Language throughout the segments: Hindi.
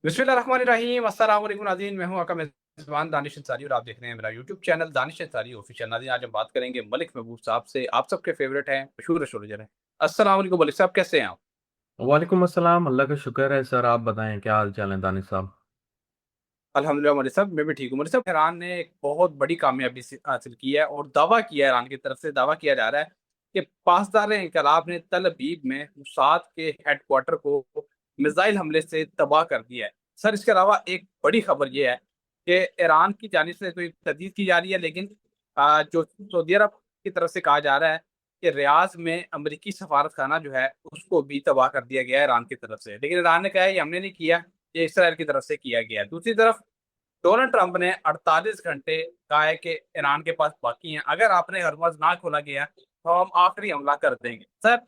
बिस्मिल्लाहिर्रहमानिर्रहीम अस्सलाम वालेकुम नाज़रीन, मैं हूं आपका मेज़बान दानिश अंसारी और आप देख रहे हैं मेरा YouTube channel Danish Ansari official. नाज़रीन, आज हम बात करेंगे मलिक महबूब साहब से, आप सबके फेवरेट हैं, मशहूर एस्ट्रोलॉजर हैं। अस्सलाम वालेकुम मलिक साहब, कैसे हैं आप? वालेकुम अस्सलाम। अल्लाह का शुक्र है सर। आप बताएं क्या हाल चाल है दानिश साहब। अल्हम्दुलिल्लाह मलिक साहब, मैं भी ठीक हूँ। मलिक साहब, ईरान ने एक बहुत बड़ी कामयाबी हासिल की है और दावा किया है, ईरान की तरफ से दावा किया जा रहा है कि पासदार इंकलाब ने तल अबीब में मोसाद के हेडक्वार्टर को मिसाइल हमले से तबाह कर दिया है। सर, इसके अलावा एक बड़ी खबर ये है कि ईरान की जानिब से कोई तजदीद की जा रही है, लेकिन जो सऊदी अरब की तरफ से कहा जा रहा है कि रियाज में अमरीकी सफारत खाना जो है उसको भी तबाह कर दिया गया है ईरान की तरफ से। लेकिन ईरान ने कहा है ये हमने नहीं किया, ये इसराइल की तरफ से किया गया है। दूसरी तरफ डोनाल्ड ट्रंप ने 48 घंटे कहा है कि ईरान के पास बाकी हैं, अगर आपने हरमज ना खोला गया तो हम आखिरी हमला कर देंगे। सर,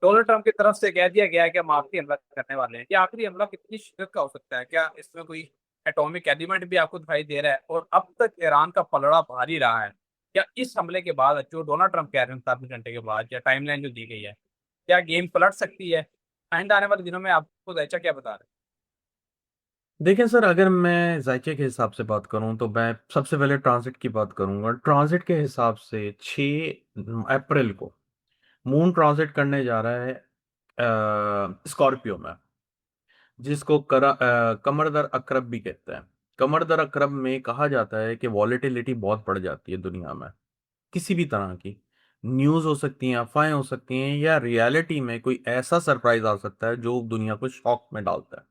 डोनाल्ड ट्रंप की तरफ से कह दिया गया है कि हम आखिरी हमला करने वाले हैं। ये आखिरी हमला कितनी शिद्दत का हो सकता है? क्या इसमें कोई एटॉमिक एलिमेंट भी आपको दिखाई दे रहा है? और अब तक ईरान का पलड़ा भारी रहा है। क्या इस हमले के बाद, जो डोनाल्ड ट्रंप कह रहे हैं 48 घंटे के बाद, या टाइमलाइन जो दी गई है, क्या गेम पलट सकती है? आइंदा आने वाले दिनों में आपको दैचा क्या बता रहे देखें सर, अगर मैं जायके के हिसाब से बात करूं तो मैं सबसे पहले ट्रांजिट की बात करूंगा। ट्रांजिट के हिसाब से 6 अप्रैल को मून ट्रांजिट करने जा रहा है स्कॉर्पियो में, जिसको कमर दर अकरब भी कहते हैं। कमर दर अकरब में कहा जाता है कि वॉलेटिलिटी बहुत बढ़ जाती है दुनिया में। किसी भी तरह की न्यूज़ हो सकती हैं, अफवाहें हो सकती हैं, या रियलिटी में कोई ऐसा सरप्राइज आ सकता है जो दुनिया को शॉक में डालता है।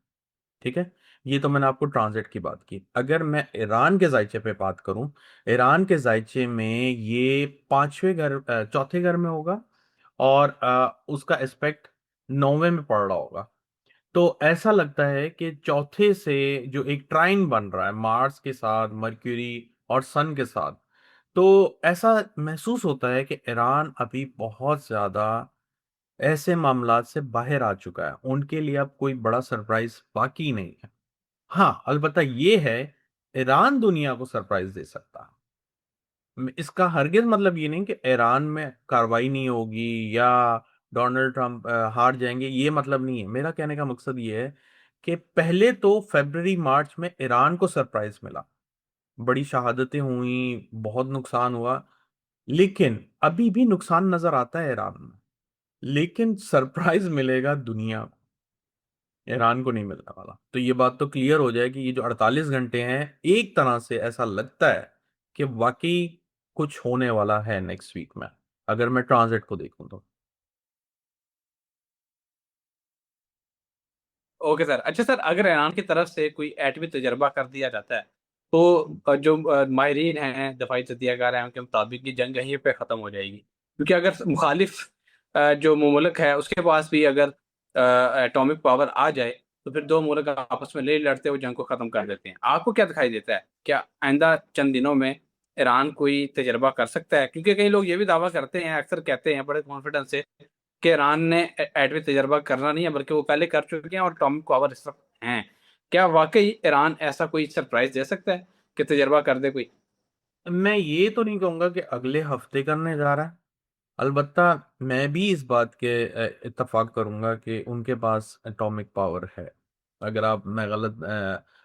ठीक है। ये तो मैंने आपको ट्रांजिट की बात की। अगर मैं ईरान के जायचे पे बात करूं, ईरान के जायचे में ये चौथे घर में होगा, और उसका एस्पेक्ट 9वें में पड़ रहा होगा। तो ऐसा लगता है कि चौथे से जो एक ट्राइन बन रहा है मार्स के साथ, मर्क्यूरी और सन के साथ, तो ऐसा महसूस होता है कि ईरान अभी बहुत ज्यादा ऐसे मामलात से बाहर आ चुका है। उनके लिए अब कोई बड़ा सरप्राइज बाकी नहीं है। हाँ, अलबत्ता ये है, ईरान दुनिया को सरप्राइज दे सकता है। इसका हरगिज मतलब ये नहीं कि ईरान में कार्रवाई नहीं होगी या डोनाल्ड ट्रंप हार जाएंगे। ये मतलब नहीं है। मेरा कहने का मकसद ये है कि पहले तो फरवरी मार्च में ईरान को सरप्राइज मिला, बड़ी शहादतें हुई, बहुत नुकसान हुआ। लेकिन अभी भी नुकसान नजर आता है ईरान में, लेकिन सरप्राइज मिलेगा दुनिया को, ईरान को नहीं मिलने वाला। तो ये बात तो क्लियर हो जाए कि ये जो 48 घंटे हैं, एक तरह से ऐसा लगता है कि वाकई कुछ होने वाला है नेक्स्ट वीक में, अगर मैं ट्रांजिट को देखूं तो। हैं? Okay sir. अच्छा सर, अगर ईरान की तरफ से कोई एटमी तजर्बा कर दिया जाता है तो जो माहिरीन हैं, दफाई तजियाकार हैं, उनके मुताबिक ये जंग यहीं पे ख़त्म हो जाएगी। क्योंकि अगर मुखालिफ जो मुल्क है उसके पास भी अगर एटॉमिक पावर आ जाए तो फिर दो मुल्क आपस में ले लड़ते हुए जंग को ख़त्म कर देते हैं। आपको क्या दिखाई देता है? क्या आइंदा चंद दिनों में ईरान कोई तजर्बा कर सकता है? क्योंकि कई लोग ये भी दावा करते हैं, अक्सर कहते हैं बड़े कॉन्फिडेंस से, कि ईरान ने एटमी तजर्बा करना नहीं है बल्कि वो पहले कर चुके हैं और एटॉमिक पावर इस वक्त हैं। क्या वाकई ईरान ऐसा कोई सरप्राइज दे सकता है कि तजर्बा कर दे कोई? मैं ये तो नहीं कहूंगा कि अगले हफ्ते करने जा रहा है। अलबत्ता मैं भी इस बात के इत्तेफाक करूंगा कि उनके पास एटॉमिक पावर है। अगर आप मैं गलत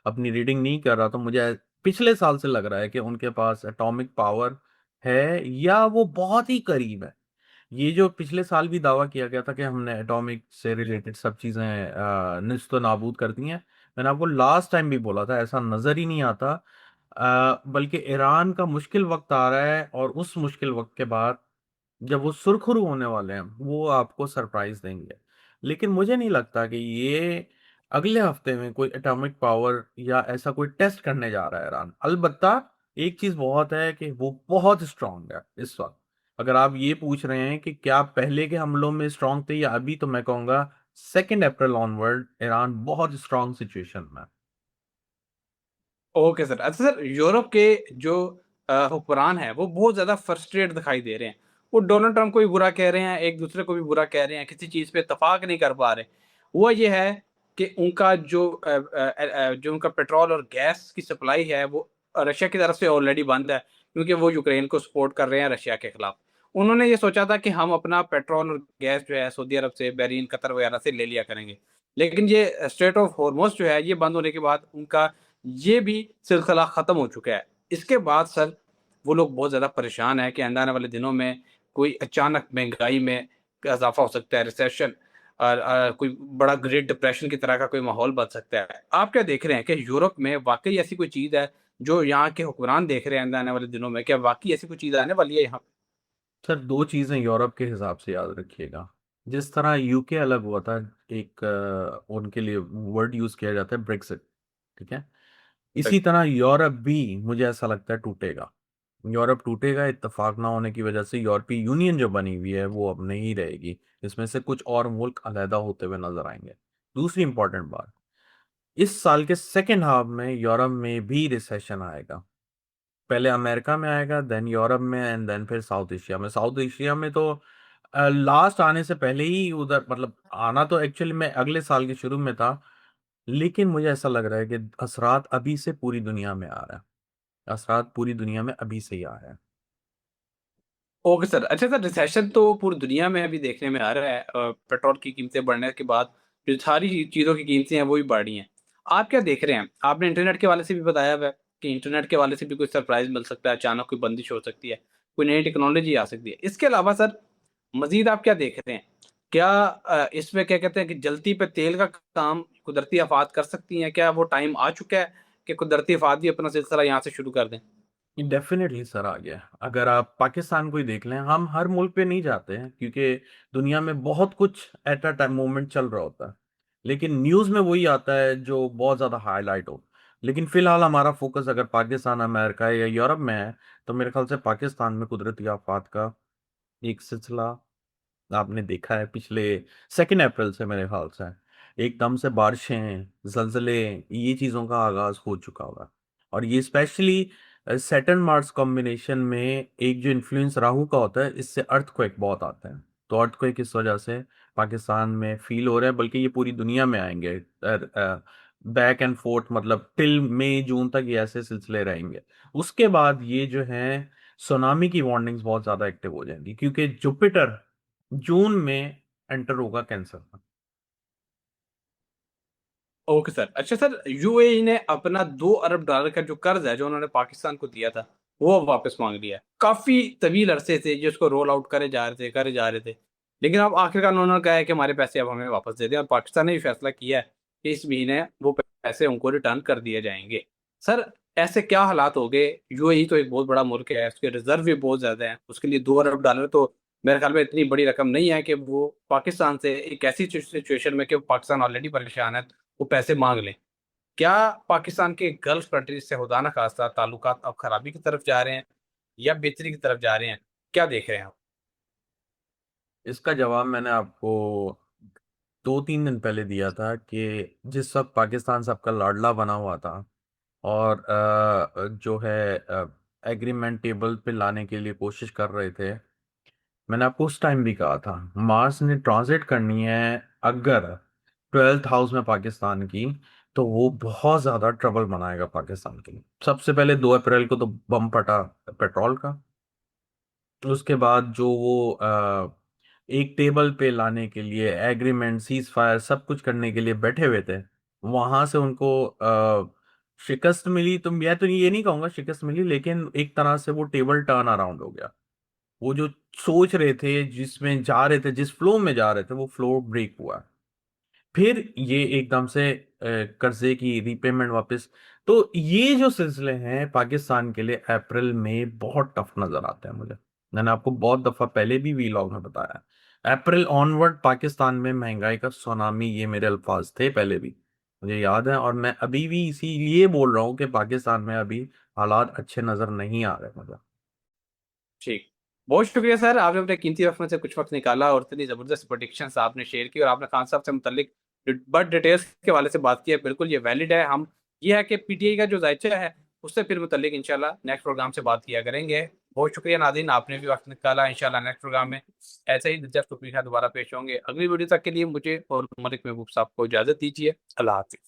अपनी रीडिंग नहीं कर रहा तो मुझे पिछले साल से लग रहा है कि उनके पास एटॉमिक पावर है, या वो बहुत ही करीब है। ये जो पिछले साल भी दावा किया गया था कि हमने एटॉमिक से रिलेटेड सब चीजें निस्त नाबूद कर दी हैं, मैंने आपको लास्ट टाइम भी बोला था ऐसा नजर ही नहीं आता। बल्कि ईरान का मुश्किल वक्त आ रहा है, और उस मुश्किल वक्त के बाद जब वो सुरखरू होने वाले हैं, वो आपको सरप्राइज देंगे। लेकिन मुझे नहीं लगता कि ये अगले हफ्ते में कोई एटॉमिक पावर या ऐसा कोई टेस्ट करने जा रहा है ईरान। अलबत्ता एक चीज बहुत है कि वो बहुत स्ट्रांग है इस वक्त। अगर आप ये पूछ रहे हैं कि क्या पहले के हमलों में स्ट्रांग थे या अभी, तो मैं कहूंगा 2 अप्रैल ऑनवर्ड ईरान बहुत स्ट्रांग सिचुएशन में है। Okay sir. अच्छा सर, यूरोप के जो हुक्मरान है वो बहुत ज्यादा फ्रस्ट्रेट दिखाई दे रहे हैं। वो डोनाल्ड ट्रंप को भी बुरा कह रहे हैं, एक दूसरे को भी बुरा कह रहे हैं, किसी चीज पे इतफाक नहीं कर पा रहे। वो ये है कि उनका जो उनका पेट्रोल और गैस की सप्लाई है वो रशिया की तरफ से ऑलरेडी बंद है, क्योंकि वो यूक्रेन को सपोर्ट कर रहे हैं रशिया के खिलाफ। उन्होंने ये सोचा था कि हम अपना पेट्रोल और गैस जो है सऊदी अरब से, बहरीन, कतर वगैरह से ले लिया करेंगे। लेकिन ये स्ट्रेट ऑफ हॉर्मोज जो है ये बंद होने के बाद उनका ये भी सिलसिला ख़त्म हो चुका है। इसके बाद सर वो लोग बहुत ज़्यादा परेशान हैं कि आने वाले दिनों में कोई अचानक महँगाई में इज़ाफ़ा हो सकता है, रिसेशन और कोई बड़ा ग्रेट डिप्रेशन की तरह का कोई माहौल बन सकता है। आप क्या देख रहे हैं कि यूरोप में वाक़ई ऐसी कोई चीज़ है जो यहाँ के हुक्मरान देख रहे हैं आने वाले दिनों में? क्या वाक़ई ऐसी कोई चीज़ आने वाली है यहाँ? सर 2 चीज़ें यूरोप के हिसाब से याद रखिएगा। जिस तरह यूके अलग हुआ था, एक उनके लिए वर्ड यूज़ किया जाता है ब्रेक्सिट, ठीक है? इसी तरह यूरोप भी मुझे ऐसा लगता है टूटेगा। यूरोप टूटेगा, इत्तेफ़ाक ना होने की वजह से यूरोपीय यूनियन जो बनी हुई है वो अब नहीं रहेगी। इसमें से कुछ और मुल्क अलहदा होते हुए नज़र आएँगे। दूसरी इम्पोर्टेंट बात, इस साल के सेकंड हाफ में यूरोप में भी रिसेशन आएगा। पहले अमेरिका में आएगा, देन यूरोप में एंड देन फिर साउथ एशिया में। साउथ एशिया में तो लास्ट आने से पहले ही उधर मतलब आना तो एक्चुअली में अगले साल के शुरू में था, लेकिन मुझे ऐसा लग रहा है कि असरात अभी से पूरी दुनिया में आ रहा है। असरात पूरी दुनिया में अभी से ही आ रहा है। Okay sir. अच्छा सर, रिसेशन तो पूरी दुनिया में अभी देखने में आ रहा है। पेट्रोल की कीमतें बढ़ने के बाद जो सारी चीज़ों की कीमतें हैं वो भी बढ़ रही हैं। आप क्या देख रहे हैं? आपने इंटरनेट के हवाले से भी बताया हुआ है कि इंटरनेट के हवाले से भी कोई सरप्राइज़ मिल सकता है, अचानक कोई बंदिश हो सकती है, कोई नई टेक्नोलॉजी आ सकती है। इसके अलावा सर मज़ीद आप क्या देख रहे हैं? क्या इसमें क्या कहते हैं कि जल्ती पे तेल का काम कुदरती आफ़ात कर सकती हैं? क्या वो टाइम आ चुका है कि कुदरती आफ़ात भी अपना सिलसिला यहाँ से शुरू कर दें? डेफ़िनेटली सर आ गया। अगर आप पाकिस्तान को ही देख लें, हम हर मुल्क पे नहीं जाते हैं क्योंकि दुनिया में बहुत कुछ एट अ टाइम मोमेंट चल रहा होता है। लेकिन न्यूज़ में वही आता है जो बहुत ज़्यादा हाइलाइट हो। लेकिन फ़िलहाल हमारा फ़ोकस अगर पाकिस्तान, अमेरिका या यूरोप में है, तो मेरे ख़्याल से पाकिस्तान में कुदरती आफ़ात का एक सिलसिला आपने देखा है पिछले 2 अप्रैल से मेरे ख़्याल से। एकदम से बारिशें, ज़लज़ले, ये चीज़ों का आगाज़ हो चुका हुआ है। और ये स्पेशली सैटर्न मार्स कॉम्बिनेशन में एक जो इन्फ्लुएंस राहु का होता है, इससे अर्थक्वेक बहुत आते हैं। तो अर्थक्वेक इस वजह से पाकिस्तान में फ़ील हो रहा है, बल्कि ये पूरी दुनिया में आएँगे। बैक एंड फ़ोर्थ मतलब टिल मई, जून तक ये ऐसे सिलसिले रहेंगे। उसके बाद ये जो हैं, सुनामी की वार्निंग्स बहुत ज़्यादा एक्टिव हो जाएँगी क्योंकि जुपिटर जून में एंटर होगा कैंसर में। Okay sir. अच्छा सर, यूएई ने अपना $2 अरब का जो कर्ज़ है, जो उन्होंने पाकिस्तान को दिया था, वो वापस माँग लिया है। काफ़ी तवील अरसे से ये उसको रोल आउट करे जा रहे थे। लेकिन अब आखिरकार उन्होंने कहा है कि हमारे पैसे अब हमें वापस दे दें, और पाकिस्तान ने भी फैसला किया है कि इस महीने वो पैसे उनको रिटर्न कर दिए जाएँगे। सर, ऐसे क्या हालात हो गए? यूएई तो एक बहुत बड़ा मुल्क है, उसके रिज़र्व भी बहुत ज़्यादा हैं। उसके लिए $2 अरब तो मेरे ख़्याल में इतनी बड़ी रकम नहीं है कि वो पाकिस्तान से एक ऐसी सिचुएशन में कि पाकिस्तान ऑलरेडी परेशान है, वो पैसे माँग लें। क्या पाकिस्तान के गल्फ कंट्रीज़ से खुदा न खास्ता ताल्लुकात अब खराबी की तरफ जा रहे हैं या बेहतरी की तरफ जा रहे हैं? क्या देख रहे हैं आप? इसका जवाब मैंने आपको 2-3 दिन पहले दिया था कि जिस वक़्त पाकिस्तान सबका लाडला बना हुआ था और जो है एग्रीमेंट टेबल पे लाने के लिए कोशिश कर रहे थे, मैंने आपको उस टाइम भी कहा था, मार्स ने ट्रांज़िट करनी है अगर 12th हाउस में पाकिस्तान की, तो वो बहुत ज़्यादा ट्रबल बनाएगा पाकिस्तान के लिए। सबसे पहले 2 अप्रैल को तो बम फटा पेट्रोल का। उसके बाद जो वो एक टेबल पे लाने के लिए एग्रीमेंट, सीज़फायर सब कुछ करने के लिए बैठे हुए थे, वहाँ से उनको शिकस्त मिली, तो मैं तो ये नहीं कहूँगा शिकस्त मिली, लेकिन एक तरह से वो टेबल टर्न अराउंड हो गया। वो जो सोच रहे थे, जिसमें जा रहे थे, जिस फ्लो में जा रहे थे, वो फ्लो ब्रेक हुआ। फिर ये एकदम से कर्ज़े की रीपेमेंट वापस। तो ये जो सिलसिले हैं पाकिस्तान के लिए अप्रैल में बहुत टफ नज़र आते हैं मुझे। मैंने आपको बहुत दफ़ा पहले भी वीलॉग में बताया है। अप्रैल ऑनवर्ड पाकिस्तान में महँगाई का सुनामी, ये मेरे अल्फ़ाज़ थे पहले भी। मुझे याद है और मैं अभी भी इसीलिए बोल रहा हूँ कि पाकिस्तान में अभी हालात अच्छे नज़र नहीं आ रहे मुझे। ठीक। बहुत शुक्रिया सर, आपने अपने कीमती वक़्त में से कुछ वक़्त निकाला और इतनी ज़बरदस्त प्रेडिक्शंस आपने शेयर की, और आपने खान साहब से मुतल्लिक बट डिटेल्स के हवाले से बात की है। बिल्कुल ये वैलिड है। हम ये है कि पीटीआई का जो ज़ायचा है, उससे फिर मुतल्लिक इंशाल्लाह नेक्स्ट प्रोग्राम से बात किया करेंगे। बहुत शुक्रिया नाज़रीन, आपने भी वक़्त निकाला। इंशाल्लाह नेक्स्ट प्रोग्राम में ऐसे ही दिलचस्प टॉपिक के साथ दोबारा पेश होंगे। अगली वीडियो तक के लिए मुझे और मलिक महबूब साहब को इजाज़त दीजिए। अल्लाह हाफ़िज़।